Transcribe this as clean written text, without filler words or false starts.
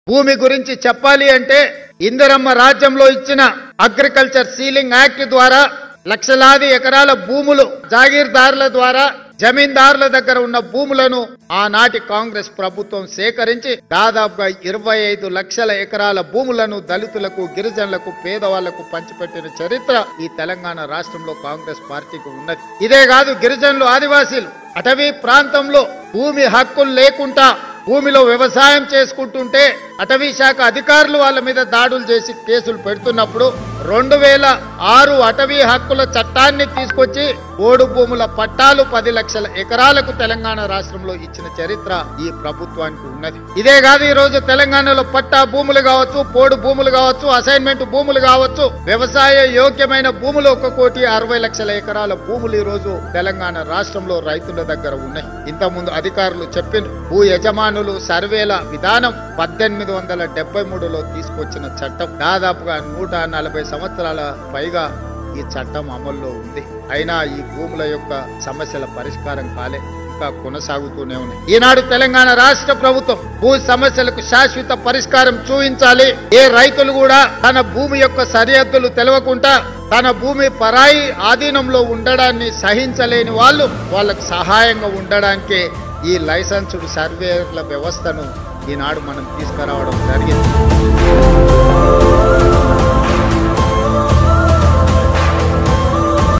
భూమి గురించి చెప్పాలి అంటే ఇందిరమ్మ రాజ్యంలో ఇచ్చిన అగ్రికల్చర్ సీలింగ్ యాక్ట్ ద్వారా లక్షలాది ఎకరాల భూములు జాగీర్దారుల ద్వారా జమీందారుల దగ్గర ఉన్న భూములను ఆనాటి కాంగ్రెస్ ప్రభుత్వం సేకరించి దాదాపుగా 25 లక్షల ఎకరాల భూములను దళితులకు, గిరిజనులకు, పేదవాళ్లకు పంచిపెట్టిన చరిత్ర ఈ తెలంగాణ రాష్ట్రంలో కాంగ్రెస్ పార్టీకి ఉన్నది. ఇదే కాదు, గిరిజనులు, ఆదివాసీలు అటవీ ప్రాంతంలో భూమి హక్కులు లేకుండా భూమిలో వ్యవసాయం చేసుకుంటుంటే అటవీ శాఖ అధికారులు వాళ్ళ మీద దాడులు చేసి కేసులు పెడుతున్నప్పుడు 2006 అటవీ హక్కుల చట్టాన్ని తీసుకొచ్చి పోడు భూముల పట్టాలు 10 లక్షల ఎకరాలకు తెలంగాణ రాష్ట్రంలో ఇచ్చిన చరిత్ర ఈ ప్రభుత్వానికి ఉన్నది. ఇదే కాదు, ఈ రోజు తెలంగాణలో పట్టా భూములు కావచ్చు, పోడు భూములు కావచ్చు, అసైన్మెంట్ భూములు కావచ్చు, వ్యవసాయ యోగ్యమైన భూములు 1,60,00,000 ఎకరాల భూములు ఈ రోజు తెలంగాణ రాష్ట్రంలో రైతుల దగ్గర ఉన్నాయి. ఇంతకుముందు అధికారులు చెప్పిన భూ యజమానులు సర్వేల విధానం 1873లో తీసుకొచ్చిన చట్టం. దాదాపుగా 140 సంవత్సరాల పైగా ఈ చట్టం అమల్లో ఉంది. అయినా ఈ భూముల యొక్క సమస్యల పరిష్కారం కాలే, ఇంకా కొనసాగుతూనే ఉన్నాయి. ఈనాడు తెలంగాణ రాష్ట్ర ప్రభుత్వం భూ సమస్యలకు శాశ్వత పరిష్కారం చూపించాలి. ఏ రైతులు కూడా తన భూమి యొక్క సరిహద్దులు తెలవకుండా తన భూమి పరాయి ఆధీనంలో ఉండడాన్ని సహించలేని వాళ్ళకు సహాయంగా ఉండడానికే ఈ లైసెన్స్డ్ సర్వేల వ్యవస్థను ఈనాడు మనం తీసుకురావడం జరిగింది.